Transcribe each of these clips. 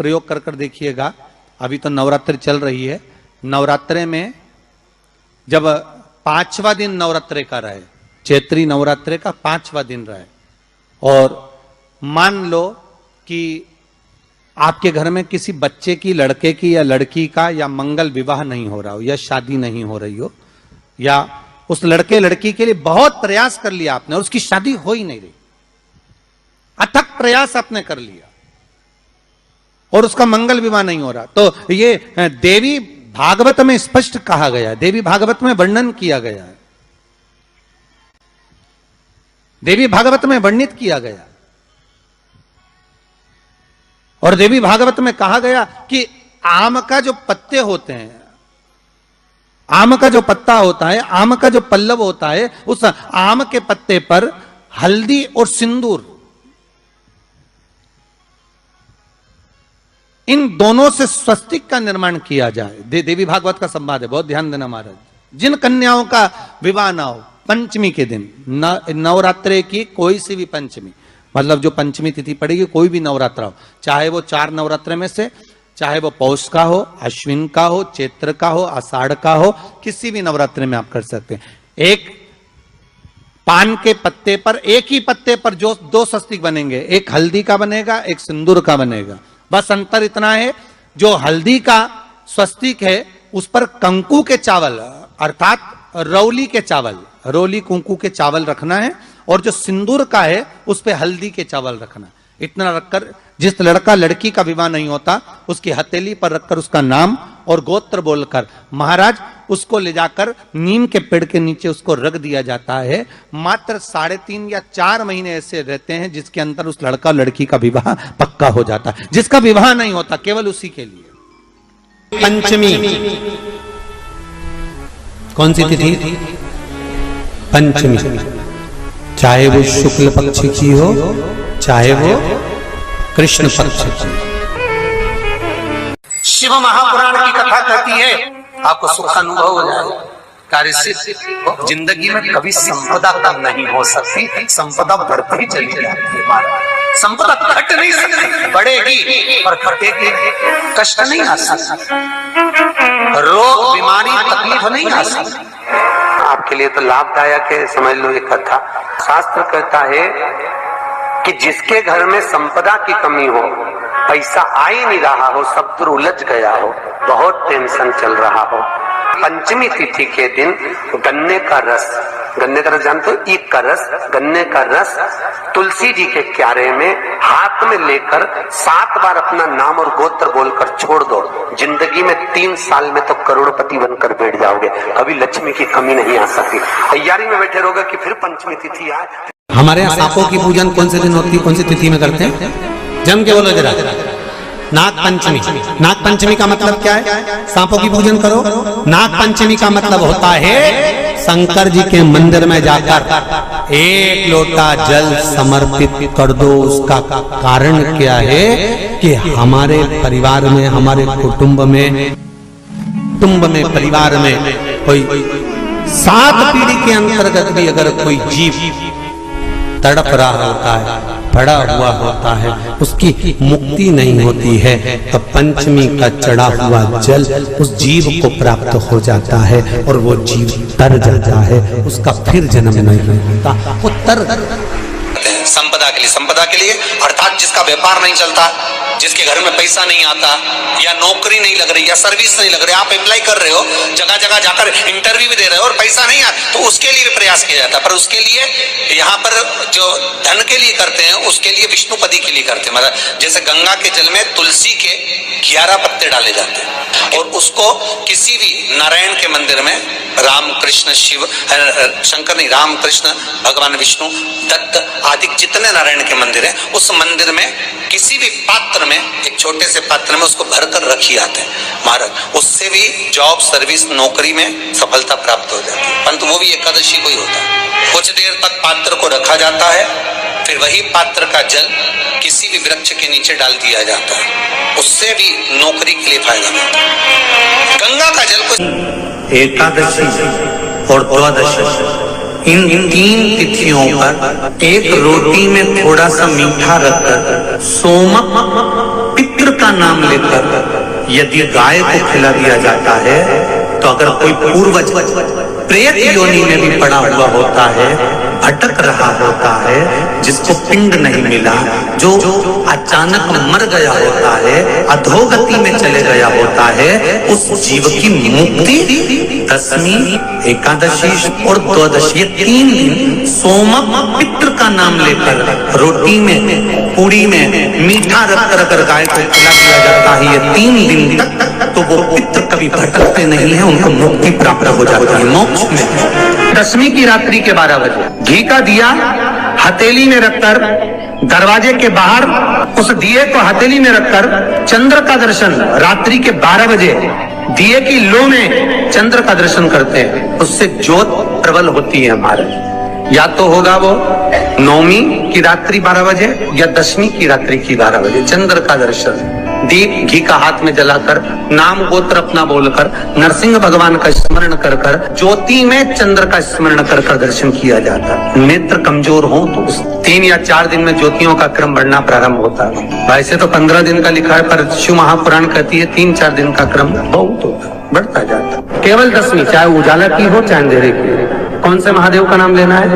प्रयोग कर कर देखिएगा। अभी तो नवरात्रि चल रही है, नवरात्रे में जब 5वां दिन नवरात्रे का रहे, चैत्री नवरात्रे का 5वां दिन रहे, और मान लो कि आपके घर में किसी बच्चे की, लड़के की या लड़की का या मंगल विवाह नहीं हो रहा हो या शादी नहीं हो रही हो, या उस लड़के लड़की के लिए बहुत प्रयास कर लिया आपने और उसकी शादी हो ही नहीं रही, अथक प्रयास आपने कर लिया और उसका मंगल विवाह नहीं हो रहा, तो ये देवी भागवत में स्पष्ट कहा गया, देवी भागवत में वर्णन किया गया है, देवी भागवत में वर्णित किया गया। और देवी भागवत में कहा गया कि आम का जो पत्ते होते हैं, आम का जो पत्ता होता है, आम का जो पल्लव होता है, उस आम के पत्ते पर हल्दी और सिंदूर, इन दोनों से स्वस्तिक का निर्माण किया जाए। देवी भागवत का संवाद है, बहुत ध्यान देना महाराज। जिन कन्याओं का विवाह ना हो पंचमी के दिन, नवरात्रे की कोई सी भी पंचमी, मतलब जो पंचमी तिथि पड़ेगी, कोई भी नवरात्रा हो, चाहे वो 4 नवरात्रे में से, चाहे वो पौष का हो, अश्विन का हो, चैत्र का हो, आषाढ़ का हो, किसी भी नवरात्रे में आप कर सकते हैं। एक पान के पत्ते पर, एक ही पत्ते पर जो 2 स्वस्तिक बनेंगे, एक हल्दी का बनेगा, एक सिंदूर का बनेगा। बस अंतर इतना है, जो हल्दी का स्वस्तिक है उस पर कंकु के चावल, अर्थात रौली के चावल, रौली कुंकू के चावल रखना है, और जो सिंदूर का है उस पे हल्दी के चावल रखना। इतना रखकर जिस लड़का लड़की का विवाह नहीं होता उसकी हथेली पर रखकर उसका नाम और गोत्र बोलकर महाराज उसको ले जाकर नीम के पेड़ के नीचे उसको रख दिया जाता है। मात्र 3.5 या 4 महीने ऐसे रहते हैं जिसके अंदर उस लड़का लड़की का विवाह पक्का हो जाता है। जिसका विवाह नहीं होता केवल उसी के लिए। पंचमी कौन सी तिथि? पंचमी, चाहे वो शुक्ल पक्ष की हो चाहे वो कृष्ण पक्ष की। शिव महापुराण की कथा कहती है, आपको सुख अनुभव हो जाए। कार्य सिद्ध जिंदगी में कभी संपदा कम नहीं हो सकती, संपदा बढ़ती चली जाती है। संपदा घट नहीं सकती, बढ़ेगी और घटेगी, कष्ट नहीं आ सकता, रोग बीमारी तकलीफ नहीं आ सकती। आपके लिए तो लाभदायक है, समझ लो ये कथा। शास्त्र कहता है कि जिसके घर में संपदा की कमी हो, पैसा आ ही नहीं रहा हो, सब दूर उलझ गया हो, बहुत टेंशन चल रहा हो, पंचमी तिथि के दिन गन्ने का रस, गन्ने का रस जानते हो, ईख का रस, गन्ने का रस तुलसी जी के क्यारे में हाथ में लेकर 7 बार अपना नाम और गोत्र बोलकर छोड़ दो, जिंदगी में 3 साल में तो करोड़पति बनकर बैठ जाओगे, कभी लक्ष्मी की कमी नहीं आ सकती। तैयारी में बैठे रहोगे कि फिर पंचमी तिथि आए। हमारे यहाँ सांपों की पूजन कौन से दिन होती है, कौन सी तिथि में करते हैं? जम के बोलो जरा। नाग पंचमी। नाग पंचमी का मतलब क्या है? सांपों की पूजन करो। नाग पंचमी का मतलब होता है शंकर जी के मंदिर में जाकर 1 लोटा जल समर्पित कर दो। उसका कारण क्या है कि हमारे परिवार में, हमारे कुटुंब में, परिवार में कोई 7 पीढ़ी के अंतर्गत भी अगर कोई जीव तड़प रहा होता है, पड़ा हुआ होता है, उसकी मुक्ति नहीं होती है, तो पंचमी का चढ़ा हुआ जल उस जीव को प्राप्त हो जाता है और वो जीव तर जाता है, उसका फिर जन्म नहीं होता, वो तर। संपदा के लिए अर्थात जिसका व्यापार नहीं चलता, जिसके घर में पैसा नहीं आता, या नौकरी नहीं लग रही, या सर्विस नहीं लग रही, आप अप्लाई कर रहे हो, जगह जगह जाकर इंटरव्यू भी दे रहे हो और पैसा नहीं आता, तो उसके लिए भी प्रयास किया जाता है। पर उसके लिए यहाँ पर जो धन के लिए करते हैं, उसके लिए विष्णुपदी के लिए करते हैं। मतलब जैसे गंगा के जल में तुलसी के 11 पत्ते डाले जाते हैं और उसको किसी भी नारायण के मंदिर में, राम कृष्ण शिव, शंकर नहीं, राम कृष्ण भगवान विष्णु, दत्त आदि जितने नारायण के मंदिर है, उस मंदिर में किसी भी पात्र में, एक छोटे से पात्र में उसको भरकर रखी आते हैं महाराज। उससे भी जॉब, सर्विस, नौकरी में सफलता प्राप्त हो जाती है। परंतु वो भी एकादशी को ही होता है। कुछ देर तक पात्र को रखा जाता है, फिर वही पात्र का जल किसी भी वृक्ष के नीचे डाल दिया जाता है, उससे भी नौकरी के लिए फायदा मिलता है। गंगा का जल को एकादशी और द्वादशी इन 3 तिथियों पर एक रोटी में थोड़ा सा मीठा रखकर सोमक पितृ का नाम लेकर यदि गाय को खिला दिया जाता है, तो अगर कोई पूर्वज प्रेत योनि में भी पड़ा हुआ होता है, भटक रहा होता है, जिसको पिंड नहीं मिला, जो अचानक मर गया होता है, अधोगति में चले गया होता है, उस जीव की मुक्ति दशमी, एकादशी और द्वादशी, ये 3 दिन सोम पितृ का नाम लेकर रोटी में, पूड़ी में मीठा रख कर गाय को खिला दिया जाता है, ये 3 दिन तक, तो वो पितृ कभी भटकते नहीं है, उनको मुक्ति प्राप्त हो जाती है मोक्ष में। दशमी की रात्रि के 12 बजे घी का दिया हथेली में रखकर दरवाजे के बाहर, उस दिए को हथेली में रखकर चंद्र का दर्शन रात्रि के 12 बजे दिए की लो में चंद्र का दर्शन करते हैं, उससे ज्योत प्रबल होती है हमारे। या तो होगा वो नौमी की रात्रि 12 बजे या दशमी की रात्रि की 12 बजे चंद्र का दर्शन, दीप घी का हाथ में जलाकर, नाम गोत्र अपना बोलकर, नरसिंह भगवान का स्मरण कर कर, ज्योति में चंद्र का स्मरण कर कर दर्शन किया जाता है। नेत्र कमजोर हो तो 3 या 4 दिन में ज्योतियों का क्रम बढ़ना प्रारंभ होता है। वैसे तो 15 दिन का लिखा है, पर शिव महापुराण कहती है 3-4 दिन का क्रम बहुत होता है, बढ़ता जाता है। केवल दशमी, चाहे उजाला की हो चाहे अंधेरे की। कौन से महादेव का नाम लेना है?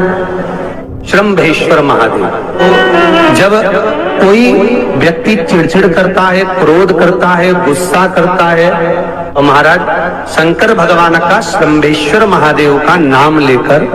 श्रम्भेश्वर महादेव। जब कोई व्यक्ति चिड़चिड़ करता है, क्रोध करता है, गुस्सा करता है, तो महाराज शंकर भगवान का श्रम्भेश्वर महादेव का नाम लेकर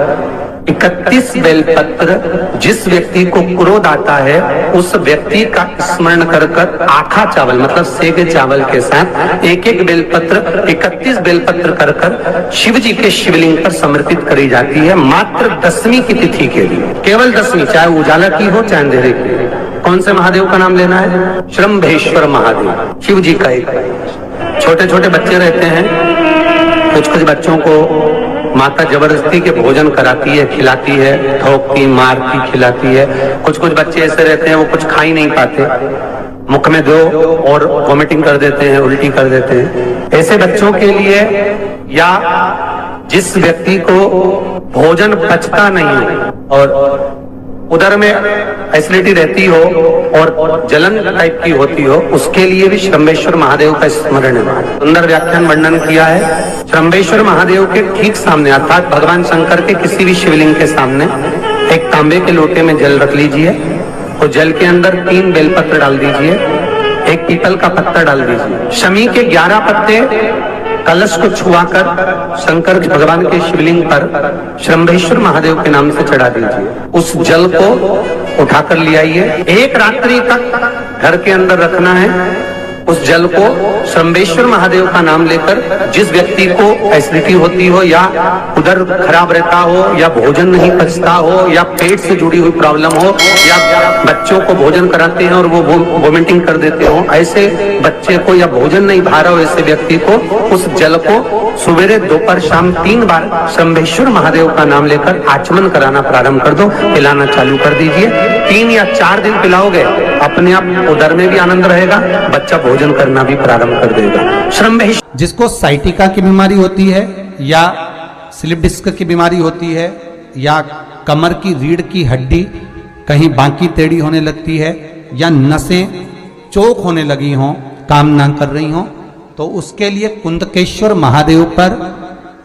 31 बेलपत्र, जिस व्यक्ति को क्रोध आता है उस व्यक्ति का स्मरण कर कर आखा चावल मतलब सेगे चावल के साथ एक बेलपत्र, 31 बेलपत्र कर कर शिव जी के शिवलिंग पर समर्पित करी जाती है, मात्र दशमी की तिथि के लिए। केवल दशमी, चाहे उजाला की हो चाहे अंधेरे की। कौन से महादेव का नाम लेना है? श्रम्भेश्वर महादेव, शिव जी का एक। छोटे छोटे बच्चे रहते हैं, कुछ कुछ बच्चों को माता जबरदस्ती के भोजन कराती है, खिलाती है, ठोकती, मारती, खिलाती है। कुछ कुछ बच्चे ऐसे रहते हैं वो कुछ खा ही नहीं पाते, मुख में दो और वॉमिटिंग कर देते हैं, उल्टी कर देते हैं। ऐसे बच्चों के लिए, या जिस व्यक्ति को भोजन पचता नहीं और उधर में एसिडिटी रहती हो और जलन टाइप की होती हो, उसके लिए भी श्रम्भेश्वर महादेव का स्मरण है। सुंदर व्याख्यान वर्णन किया है। श्रम्भेश्वर महादेव के ठीक सामने, अर्थात भगवान शंकर के किसी भी शिवलिंग के सामने एक तांबे के लोटे में जल रख लीजिए और जल के अंदर 3 बेलपत्र डाल दीजिए, एक पीपल का पत्ता डाल दीजिए, शमी के 11 पत्ते कलश को छुआकर शंकर भगवान के शिवलिंग पर श्रम्भेश्वर महादेव के नाम से चढ़ा दीजिए। उस जल को उठाकर ले आइए, 1 रात्रि तक घर के अंदर रखना है। उस जल को श्रम्भेश्वर महादेव का नाम लेकर, जिस व्यक्ति को एसिडिटी होती हो या उधर खराब रहता हो या भोजन नहीं पचता हो या पेट से जुड़ी हुई प्रॉब्लम हो या बच्चों को भोजन कराते हैं और वो वोमिटिंग कर देते हो, ऐसे बच्चे को या भोजन नहीं भा रहा हो ऐसे व्यक्ति को उस जल को सवेरे, दोपहर, शाम 3 बार श्रम्भेश्वर महादेव का नाम लेकर आचमन कराना प्रारंभ कर दो, पिलाना चालू कर दीजिए। 3 या 4 दिन पिलाओगे, अपने आप उदर में भी आनंद रहेगा, बच्चा भोजन करना भी प्रारंभ कर देगा। श्रम्भेश्वर, जिसको साइटिका की बीमारी होती है या स्लिप डिस्क की बीमारी होती है या कमर की रीढ़ की हड्डी कहीं बाकी टेढ़ी होने लगती है या नसें चोक होने लगी हों, काम ना कर रही हों, तो उसके लिए कुंदकेश्वर महादेव पर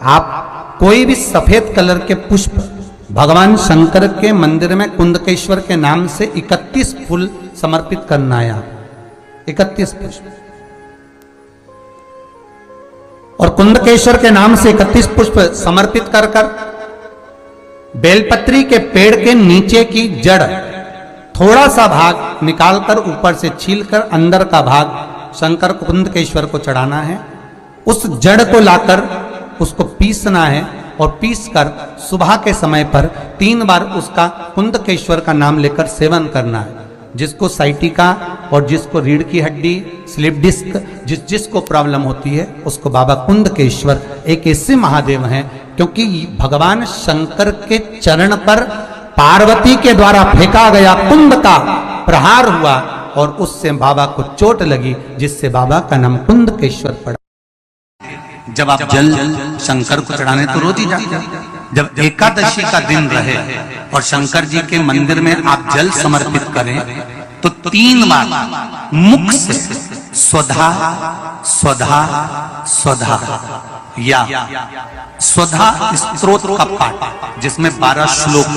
आप कोई भी सफेद कलर के पुष्प, भगवान शंकर के मंदिर में कुंदकेश्वर के नाम से 31 फूल समर्पित करना है। 31 पुष्प, और कुंदकेश्वर के नाम से 31 पुष्प समर्पित कर कर बेलपत्री के पेड़ के नीचे की जड़ थोड़ा सा भाग निकालकर ऊपर से छीलकर अंदर का भाग शंकर कुंदकेश्वर को चढ़ाना है। उस जड़ को लाकर उसको पीसना है और पीसकर सुबह के समय पर 3 बार उसका कुंदकेश्वर का नाम लेकर सेवन करना है। जिसको साइटिका और जिसको रीढ़ की हड्डी, स्लिप डिस्क, जिसको प्रॉब्लम होती है उसको बाबा कुंदकेश्वर एक ऐसे महादेव हैं, क्योंकि भगवान शंकर के चरण पर पार्वती के द्वारा फेंका गया कुंद का प्रहार हुआ और उससे बाबा को चोट लगी, जिससे बाबा का नाम कुंदकेश्वर पड़ा। जब आप जल शंकर को चढ़ाने तो रोज ही जाते, जब एकादशी का दिन रहे और शंकर जी के मंदिर में आप जल समर्पित करें तो 3 बार मुख से स्वधा स्वधा स्वधा या स्वधा स्तोत्र का पाठ जिसमें 12 श्लोक